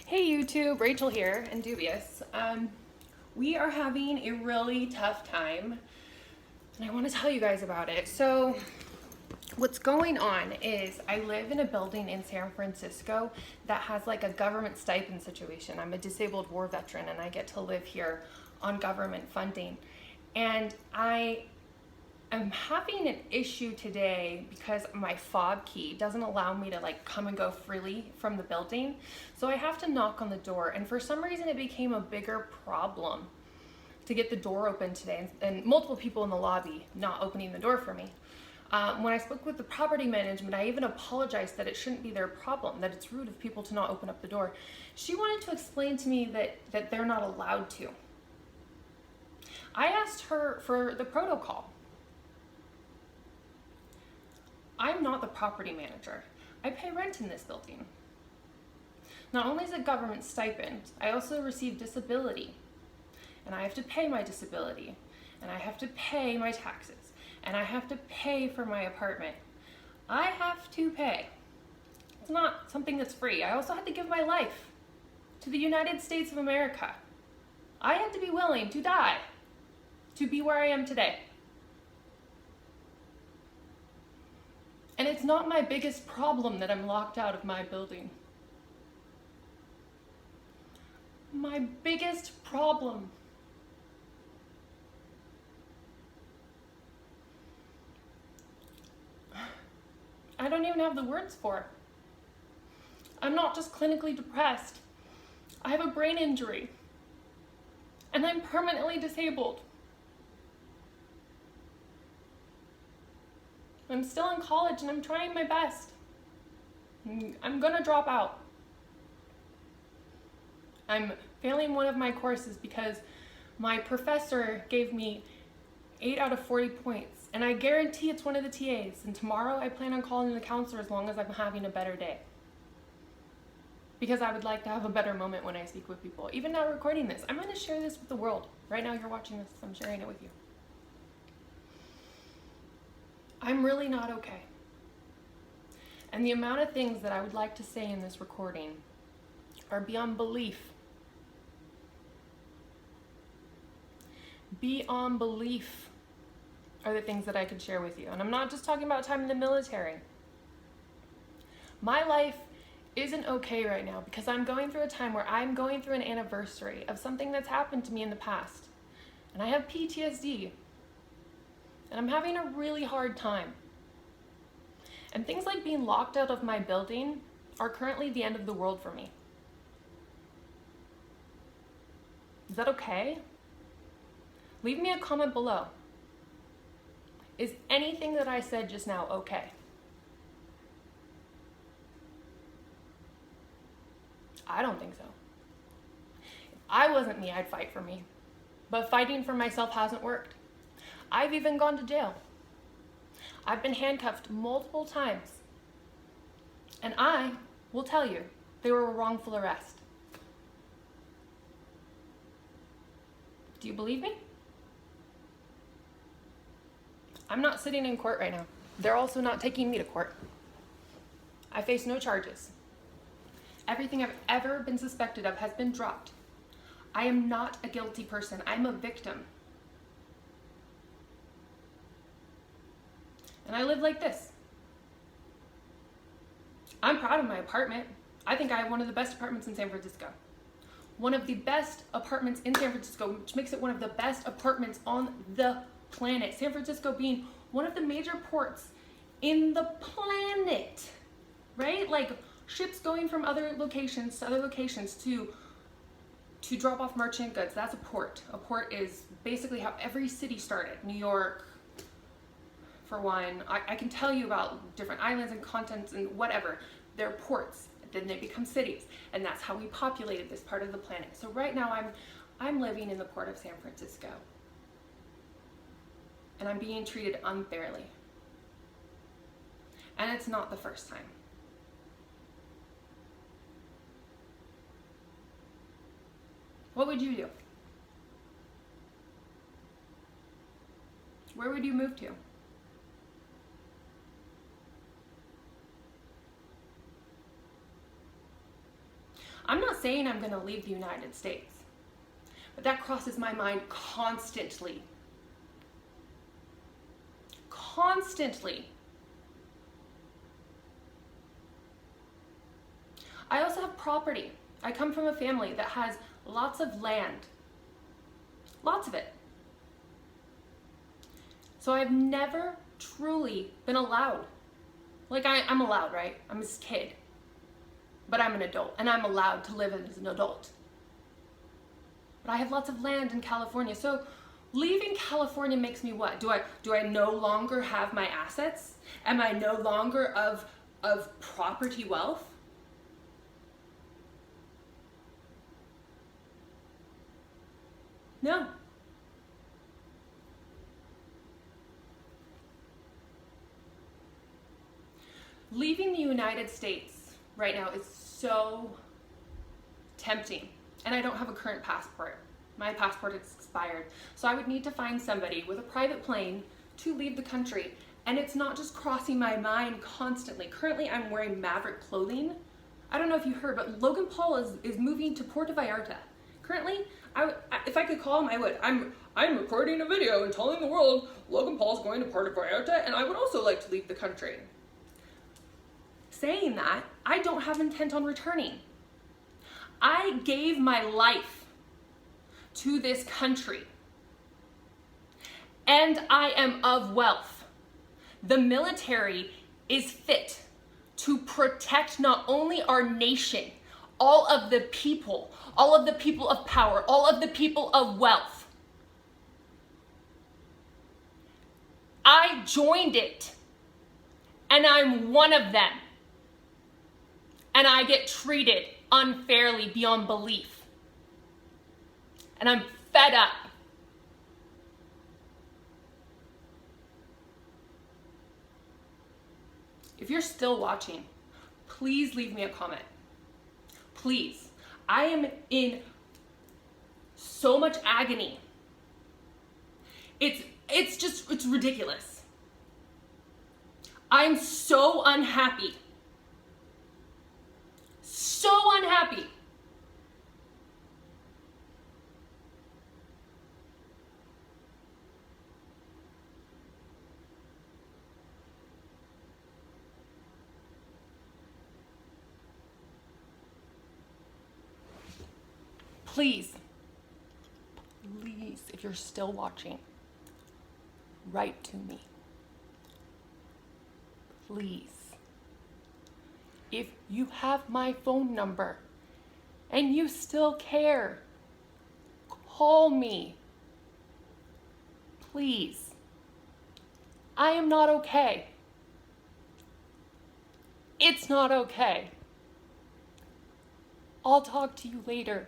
Hey YouTube, Rachel here and Dubious. We are having a really tough time and I want to tell you guys about it. So what's going on is I live in a building in San Francisco that has like a government stipend situation. I'm a disabled war veteran and I get to live here on government funding. And I'm having an issue today because my fob key doesn't allow me to like come and go freely from the building. So I have to knock on the door, and for some reason it became a bigger problem to get the door open today, and multiple people in the lobby not opening the door for me. When I spoke with the property management, I even apologized that it shouldn't be their problem, that it's rude of people to not open up the door. She wanted to explain to me that they're not allowed to. I asked her for the protocol. I'm not the property manager. I pay rent in this building. Not only is it government stipend, I also receive disability. And I have to pay my disability. And I have to pay my taxes. And I have to pay for my apartment. I have to pay. It's not something that's free. I also had to give my life to the United States of America. I had to be willing to die to be where I am today. And it's not my biggest problem that I'm locked out of my building. My biggest problem I don't even have the words for. I'm not just clinically depressed. I have a brain injury. And I'm permanently disabled. I'm still in college and I'm trying my best. I'm gonna drop out. I'm failing one of my courses because my professor gave me 8 out of 40 points, and I guarantee it's one of the TAs, and tomorrow I plan on calling the counselor as long as I'm having a better day. Because I would like to have a better moment when I speak with people. Even now recording this, I'm gonna share this with the world. Right now you're watching this, I'm sharing it with you. I'm really not okay. And the amount of things that I would like to say in this recording are beyond belief. Beyond belief are the things that I could share with you. And I'm not just talking about time in the military. My life isn't okay right now because I'm going through a time where I'm going through an anniversary of something that's happened to me in the past. And I have PTSD. And I'm having a really hard time. And things like being locked out of my building are currently the end of the world for me. Is that okay? Leave me a comment below. Is anything that I said just now okay? I don't think so. If I wasn't me, I'd fight for me. But fighting for myself hasn't worked. I've even gone to jail. I've been handcuffed multiple times. And I will tell you, they were a wrongful arrest. Do you believe me? I'm not sitting in court right now. They're also not taking me to court. I face no charges. Everything I've ever been suspected of has been dropped. I am not a guilty person. I'm a victim. And I live like this. I'm proud of my apartment. I think I have one of the best apartments in San Francisco. One of the best apartments in San Francisco, which makes it one of the best apartments on the planet. San Francisco being one of the major ports in the planet, right? Like ships going from other locations to other locations to drop off merchant goods. That's a port. A port is basically how every city started. New York, for one. I can tell you about different islands and continents and whatever. They're ports, then they become cities, and that's how we populated this part of the planet. So right now I'm living in the port of San Francisco, and I'm being treated unfairly. And it's not the first time. What would you do? Where would you move to? I'm not saying I'm going to leave the United States, but that crosses my mind constantly. Constantly. I also have property. I come from a family that has lots of land. Lots of it. So I've never truly been allowed. Like I'm allowed, right? I'm a kid. But I'm an adult and I'm allowed to live as an adult. But I have lots of land in California. So leaving California makes me what? Do I no longer have my assets? Am I no longer of property wealth? No. Leaving the United States right now is so tempting. And I don't have a current passport. My passport is expired. So I would need to find somebody with a private plane to leave the country. And it's not just crossing my mind constantly. Currently, I'm wearing Maverick clothing. I don't know if you heard, but Logan Paul is moving to Puerto Vallarta. Currently, if I could call him, I would. I'm recording a video and telling the world Logan Paul's going to Puerto Vallarta, and I would also like to leave the country. Saying that, I don't have intent on returning. I gave my life to this country, and I am of wealth. The military is fit to protect not only our nation, all of the people of power, all of the people of wealth. I joined it, and I'm one of them. And I get treated unfairly beyond belief. And I'm fed up. If you're still watching, please leave me a comment. Please. I am in so much agony. It's ridiculous. I'm so unhappy. So unhappy. Please, if you're still watching, write to me. Please. If you have my phone number and you still care, call me. Please. I am not okay. It's not okay. I'll talk to you later.